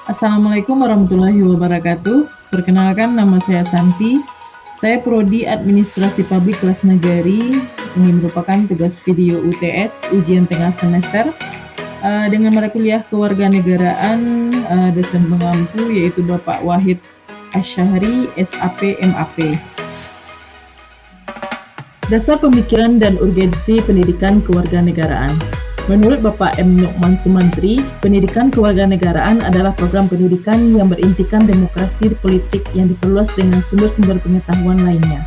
Assalamualaikum warahmatullahi wabarakatuh. Perkenalkan, nama saya Santi. Saya Prodi Administrasi Publik kelas negeri. Ini merupakan tugas video UTS, ujian tengah semester, dengan mata kuliah kewarganegaraan dosen pengampu yaitu Bapak Wahid Asyahri, SAP MAP. Dasar pemikiran dan urgensi pendidikan kewarganegaraan. Menurut Bapak M. Nukman Sumantri, pendidikan kewarganegaraan adalah program pendidikan yang berintikan demokrasi politik yang diperluas dengan sumber-sumber pengetahuan lainnya.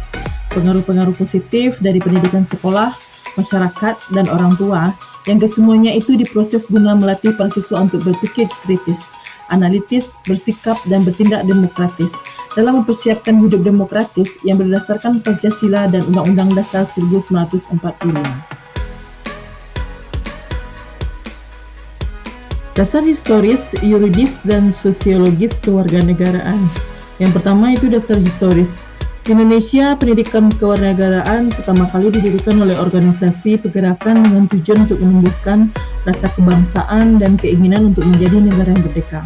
Pengaruh-pengaruh positif dari pendidikan sekolah, masyarakat, dan orang tua, yang kesemuanya itu diproses guna melatih para siswa untuk berpikir kritis, analitis, bersikap, dan bertindak demokratis dalam mempersiapkan hidup demokratis yang berdasarkan Pancasila dan Undang-Undang Dasar 1945. Dasar historis, yuridis, dan sosiologis kewarganegaraan. Yang pertama itu dasar historis. Di Indonesia, pendidikan kewarganegaraan pertama kali didirikan oleh organisasi pergerakan dengan tujuan untuk menumbuhkan rasa kebangsaan dan keinginan untuk menjadi negara yang merdeka.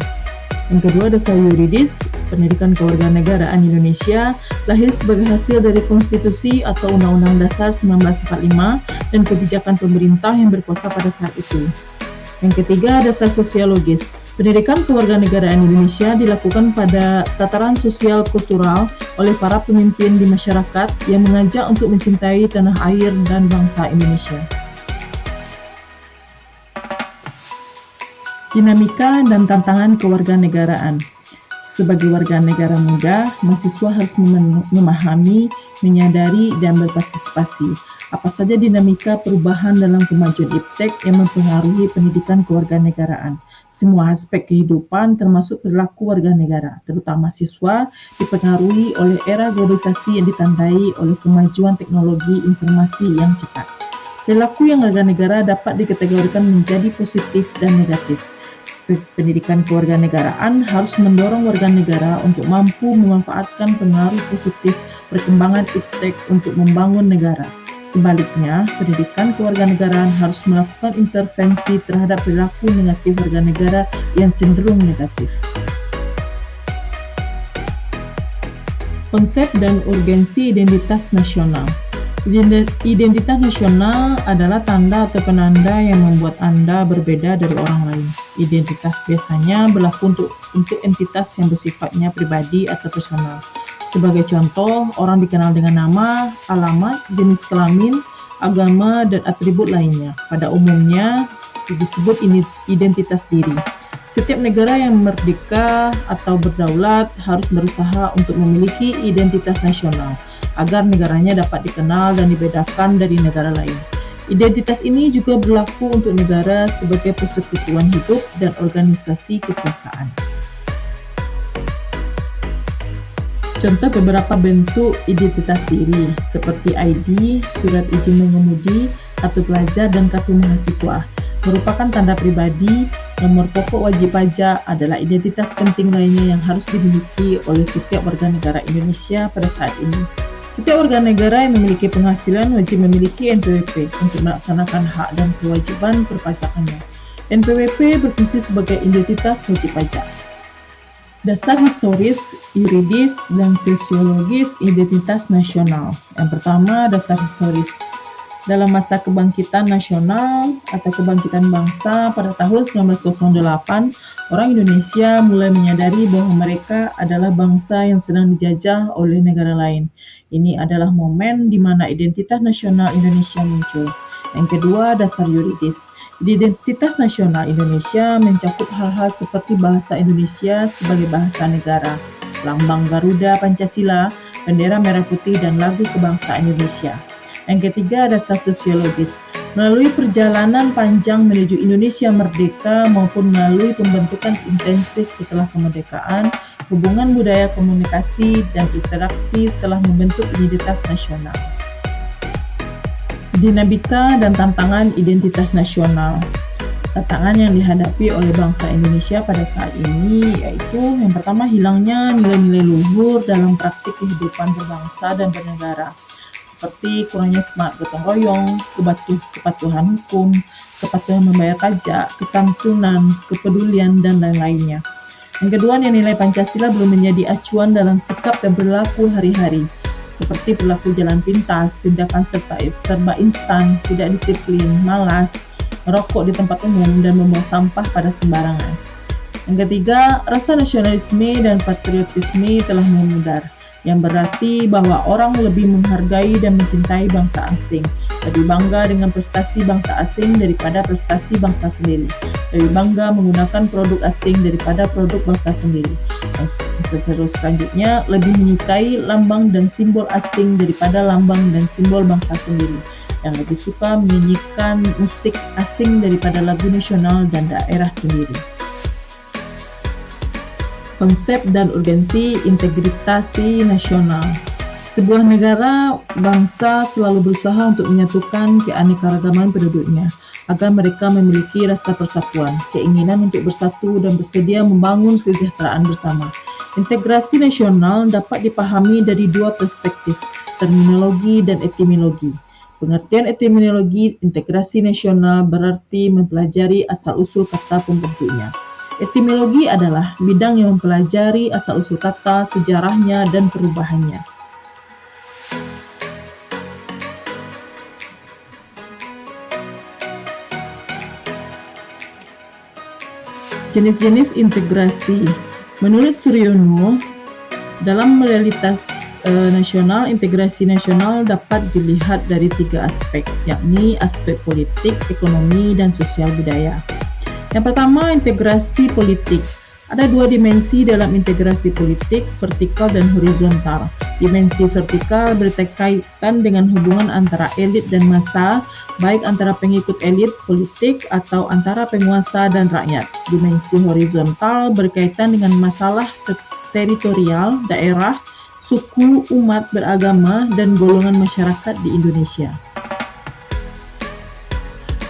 Yang kedua, dasar yuridis. Pendidikan kewarganegaraan Indonesia lahir sebagai hasil dari konstitusi atau Undang-Undang Dasar 1945 dan kebijakan pemerintah yang berkuasa pada saat itu. Yang ketiga, dasar sosiologis. Pendidikan kewarganegaraan Indonesia dilakukan pada tataran sosial kultural oleh para pemimpin di masyarakat yang mengajak untuk mencintai tanah air dan bangsa Indonesia. Dinamika dan tantangan kewarganegaraan. Sebagai warga negara muda, mahasiswa harus memahami, menyadari, dan berpartisipasi. Apa saja dinamika perubahan dalam kemajuan iptek yang mempengaruhi pendidikan kewarganegaraan. Semua aspek kehidupan termasuk perilaku warga negara, terutama siswa, dipengaruhi oleh era globalisasi yang ditandai oleh kemajuan teknologi informasi yang cepat. Perilaku yang warga negara dapat dikategorikan menjadi positif dan negatif. Pendidikan kewarganegaraan harus mendorong warga negara untuk mampu memanfaatkan pengaruh positif perkembangan iptek untuk membangun negara. Sebaliknya, pendidikan kewarganegaraan harus melakukan intervensi terhadap perilaku negatif warga negara yang cenderung negatif. Konsep dan urgensi identitas nasional. Identitas nasional adalah tanda atau penanda yang membuat Anda berbeda dari orang lain. Identitas biasanya berlaku untuk entitas yang bersifatnya pribadi atau personal. Sebagai contoh, orang dikenal dengan nama, alamat, jenis kelamin, agama, dan atribut lainnya. Pada umumnya, disebut identitas diri. Setiap negara yang merdeka atau berdaulat harus berusaha untuk memiliki identitas nasional, agar negaranya dapat dikenal dan dibedakan dari negara lain. Identitas ini juga berlaku untuk negara sebagai persekutuan hidup dan organisasi kekuasaan. Contoh beberapa bentuk identitas diri, seperti ID, surat izin mengemudi, kartu pelajar, dan kartu mahasiswa, merupakan tanda pribadi. Nomor pokok wajib pajak adalah identitas penting lainnya yang harus dimiliki oleh setiap warga negara Indonesia pada saat ini. Setiap warga negara yang memiliki penghasilan wajib memiliki NPWP untuk melaksanakan hak dan kewajiban perpajakannya. NPWP berfungsi sebagai identitas wajib pajak. Dasar historis, yuridis, dan sosiologis identitas nasional. Yang pertama, dasar historis. Dalam masa kebangkitan nasional atau kebangkitan bangsa pada tahun 1908, orang Indonesia mulai menyadari bahwa mereka adalah bangsa yang sedang dijajah oleh negara lain. Ini adalah momen di mana identitas nasional Indonesia muncul. Yang kedua, dasar yuridis. Identitas nasional Indonesia mencakup hal-hal seperti bahasa Indonesia sebagai bahasa negara, lambang Garuda Pancasila, bendera merah putih, dan lagu kebangsaan Indonesia. Yang ketiga, dasar sosiologis. Melalui perjalanan panjang menuju Indonesia merdeka maupun melalui pembentukan intensif setelah kemerdekaan, hubungan budaya komunikasi dan interaksi telah membentuk identitas nasional. Dinamika dan tantangan identitas nasional. Tantangan yang dihadapi oleh bangsa Indonesia pada saat ini yaitu yang pertama, hilangnya nilai-nilai luhur dalam praktik kehidupan berbangsa dan bernegara, seperti kurangnya semangat gotong royong, kepatuhan hukum, kepatuhan membayar pajak, kesantunan, kepedulian, dan lain-lainnya. Yang kedua, nilai Pancasila belum menjadi acuan dalam sikap dan perilaku hari-hari, seperti perilaku jalan pintas, tindakan serba instan, tidak disiplin, malas, merokok di tempat umum, dan membuang sampah pada sembarangan. Yang ketiga, rasa nasionalisme dan patriotisme telah memudar, yang berarti bahwa orang lebih menghargai dan mencintai bangsa asing, lebih bangga dengan prestasi bangsa asing daripada prestasi bangsa sendiri, lebih bangga menggunakan produk asing daripada produk bangsa sendiri. Selanjutnya, lebih menyukai lambang dan simbol asing daripada lambang dan simbol bangsa sendiri, yang lebih suka menyanyikan musik asing daripada lagu nasional dan daerah sendiri. Konsep dan urgensi integritas nasional. Sebuah negara bangsa selalu berusaha untuk menyatukan keanekaragaman penduduknya agar mereka memiliki rasa persatuan, keinginan untuk bersatu dan bersedia membangun kesejahteraan bersama. Integrasi nasional dapat dipahami dari dua perspektif, terminologi dan etimologi. Pengertian etimologi integrasi nasional berarti mempelajari asal-usul kata pembentuknya. Etimologi adalah bidang yang mempelajari asal-usul kata, sejarahnya, dan perubahannya. Jenis-jenis integrasi. Menurut Suryono, dalam realitas nasional, integrasi nasional dapat dilihat dari 3 aspek, yakni aspek politik, ekonomi, dan sosial budaya. Yang pertama, integrasi politik. Ada 2 dimensi dalam integrasi politik, vertikal dan horizontal. Dimensi vertikal berkaitan dengan hubungan antara elit dan massa, baik antara pengikut elit politik atau antara penguasa dan rakyat. Dimensi horizontal berkaitan dengan masalah teritorial, daerah, suku, umat beragama, dan golongan masyarakat di Indonesia.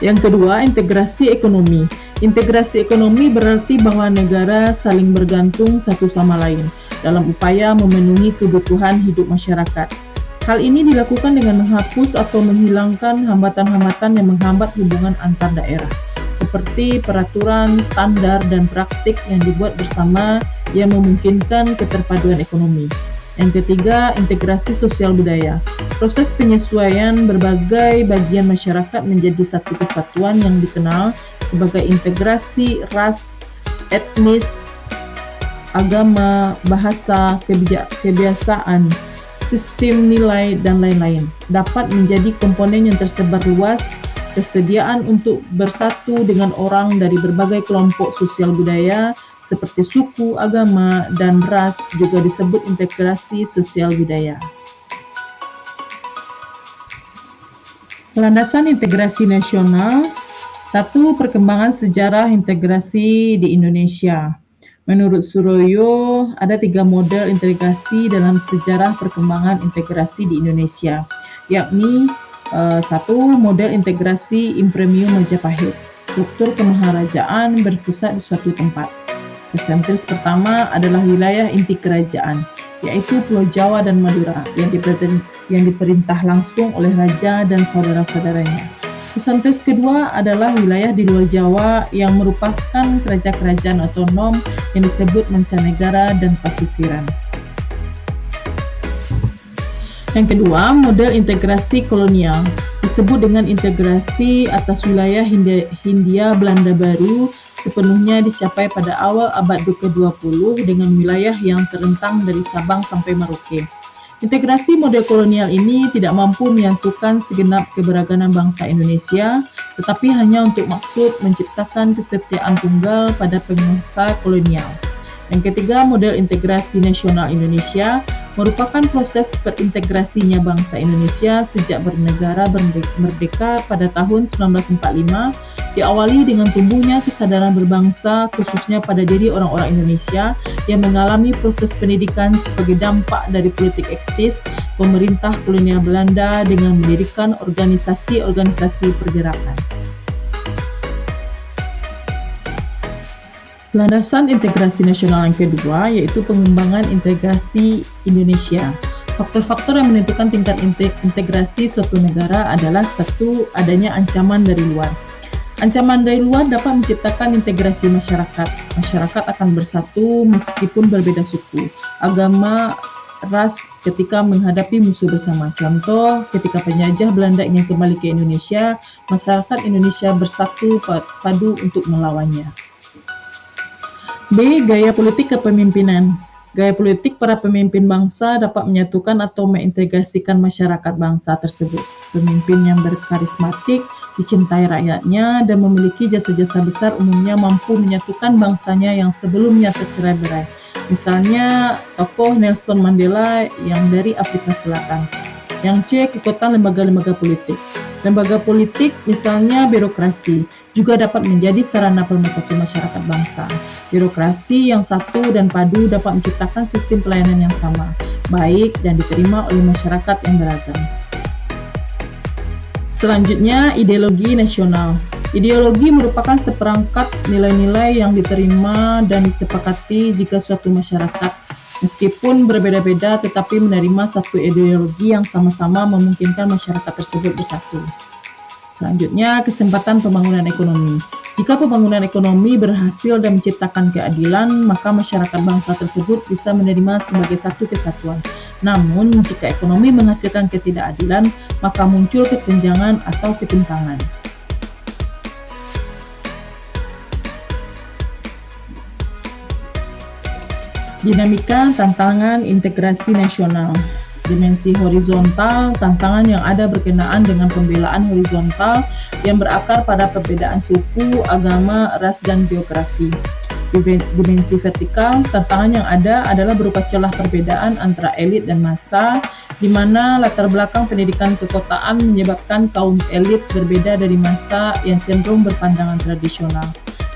Yang kedua, integrasi ekonomi. Integrasi ekonomi berarti bahwa negara saling bergantung satu sama lain dalam upaya memenuhi kebutuhan hidup masyarakat. Hal ini dilakukan dengan menghapus atau menghilangkan hambatan-hambatan yang menghambat hubungan antar daerah, seperti peraturan, standar, dan praktik yang dibuat bersama yang memungkinkan keterpaduan ekonomi. Yang ketiga, integrasi sosial budaya. Proses penyesuaian berbagai bagian masyarakat menjadi satu kesatuan yang dikenal sebagai integrasi ras, etnis, agama, bahasa, kebiasaan, sistem nilai, dan lain-lain. Dapat menjadi komponen yang tersebar luas, kesediaan untuk bersatu dengan orang dari berbagai kelompok sosial budaya seperti suku, agama, dan ras juga disebut integrasi sosial budaya. Landasan integrasi nasional. 1. Perkembangan sejarah integrasi di Indonesia. Menurut Suroyo, ada 3 model integrasi dalam sejarah perkembangan integrasi di Indonesia, yakni 1. Model integrasi Imperium Majapahit. Struktur kemaharajaan berpusat di suatu tempat. Sentris pertama adalah wilayah inti kerajaan, yaitu Pulau Jawa dan Madura, yang diperintah langsung oleh raja dan saudara-saudaranya. Sentris kedua adalah wilayah di luar Jawa yang merupakan kerajaan-kerajaan otonom yang disebut mancanegara dan pasisiran. Yang kedua, model integrasi kolonial disebut dengan integrasi atas wilayah Hindia Belanda Baru sepenuhnya dicapai pada awal abad ke-20 dengan wilayah yang terentang dari Sabang sampai Merauke. Integrasi model kolonial ini tidak mampu menyatukan segenap keberagaman bangsa Indonesia, tetapi hanya untuk maksud menciptakan kesetiaan tunggal pada penguasa kolonial. Yang ketiga, model integrasi nasional Indonesia merupakan proses perintegrasinya bangsa Indonesia sejak bernegara merdeka pada tahun 1945, diawali dengan tumbuhnya kesadaran berbangsa khususnya pada diri orang-orang Indonesia yang mengalami proses pendidikan sebagai dampak dari politik etnis pemerintah kolonial Belanda dengan mendirikan organisasi-organisasi pergerakan. Landasan integrasi nasional yang kedua yaitu pengembangan integrasi Indonesia. Faktor-faktor yang menentukan tingkat integrasi suatu negara adalah 1. Adanya ancaman dari luar. Ancaman dari luar dapat menciptakan integrasi masyarakat. Masyarakat akan bersatu meskipun berbeda suku, agama, ras ketika menghadapi musuh bersama. Contoh, ketika penjajah Belanda ingin kembali ke Indonesia, masyarakat Indonesia bersatu padu untuk melawannya. B. Gaya politik kepemimpinan. Gaya politik para pemimpin bangsa dapat menyatukan atau mengintegrasikan masyarakat bangsa tersebut. Pemimpin yang berkarismatik, dicintai rakyatnya, dan memiliki jasa-jasa besar umumnya mampu menyatukan bangsanya yang sebelumnya tercerai-berai. Misalnya, tokoh Nelson Mandela yang dari Afrika Selatan. Yang C. Kekuatan lembaga-lembaga politik. Lembaga politik, misalnya birokrasi, juga dapat menjadi sarana pemersatu masyarakat bangsa. Birokrasi yang satu dan padu dapat menciptakan sistem pelayanan yang sama, baik dan diterima oleh masyarakat yang beragam. Selanjutnya, ideologi nasional. Ideologi merupakan seperangkat nilai-nilai yang diterima dan disepakati jika suatu masyarakat, meskipun berbeda-beda tetapi menerima satu ideologi yang sama-sama memungkinkan masyarakat tersebut bersatu. Selanjutnya, kesempatan pembangunan ekonomi. Jika pembangunan ekonomi berhasil dan menciptakan keadilan, maka masyarakat bangsa tersebut bisa menerima sebagai satu kesatuan. Namun, jika ekonomi menghasilkan ketidakadilan, maka muncul kesenjangan atau ketimpangan. Dinamika tantangan integrasi nasional. Dimensi horizontal, tantangan yang ada berkenaan dengan pembelaan horizontal yang berakar pada perbedaan suku, agama, ras, dan geografi. Dimensi vertikal, tantangan yang ada adalah berupa celah perbedaan antara elit dan massa, di mana latar belakang pendidikan kekotaan menyebabkan kaum elit berbeda dari massa yang cenderung berpandangan tradisional.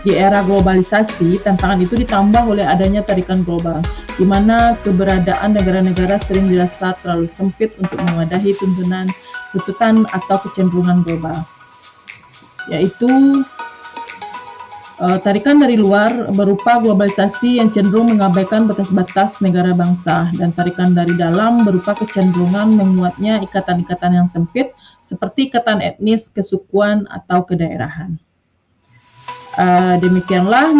Di era globalisasi, tantangan itu ditambah oleh adanya tarikan global, di mana keberadaan negara-negara sering dirasa terlalu sempit untuk mewadahi tuntutan atau kecenderungan global, yaitu tarikan dari luar berupa globalisasi yang cenderung mengabaikan batas-batas negara bangsa, dan tarikan dari dalam berupa kecenderungan menguatnya ikatan-ikatan yang sempit, seperti ikatan etnis, kesukuan, atau kedaerahan. Demikianlah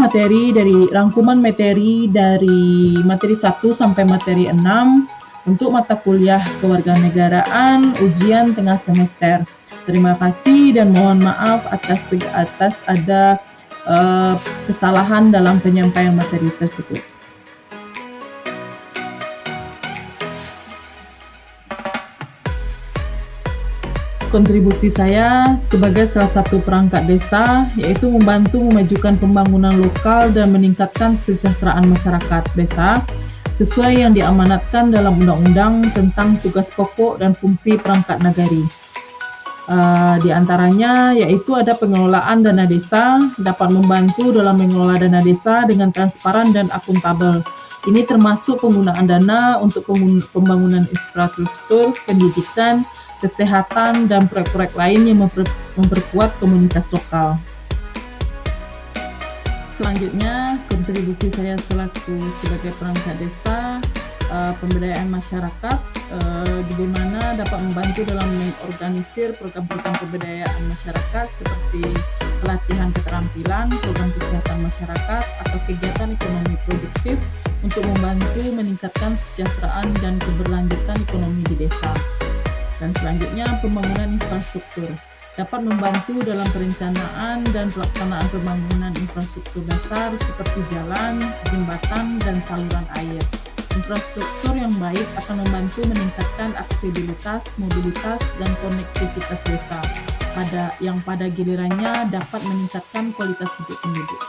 rangkuman materi dari materi 1 sampai materi 6 untuk mata kuliah kewarganegaraan ujian tengah semester. Terima kasih dan mohon maaf atas ada kesalahan dalam penyampaian materi tersebut. Kontribusi saya sebagai salah satu perangkat desa yaitu membantu memajukan pembangunan lokal dan meningkatkan kesejahteraan masyarakat desa sesuai yang diamanatkan dalam Undang-Undang tentang tugas pokok dan fungsi perangkat nagari. Di antaranya yaitu ada pengelolaan dana desa, dapat membantu dalam mengelola dana desa dengan transparan dan akuntabel. Ini termasuk penggunaan dana untuk pembangunan infrastruktur, pendidikan, kesehatan, dan proyek-proyek lain yang memperkuat komunitas lokal. Selanjutnya, kontribusi saya sebagai perangkat desa, pemberdayaan masyarakat, di mana dapat membantu dalam mengorganisir program-program pemberdayaan masyarakat seperti pelatihan keterampilan, program kesehatan masyarakat, atau kegiatan ekonomi produktif untuk membantu meningkatkan kesejahteraan dan keberlanjutan ekonomi di desa. Dan selanjutnya, pembangunan infrastruktur dapat membantu dalam perencanaan dan pelaksanaan pembangunan infrastruktur dasar seperti jalan, jembatan, dan saluran air. Infrastruktur yang baik akan membantu meningkatkan aksesibilitas, mobilitas, dan konektivitas desa, yang pada gilirannya dapat meningkatkan kualitas hidup penduduk.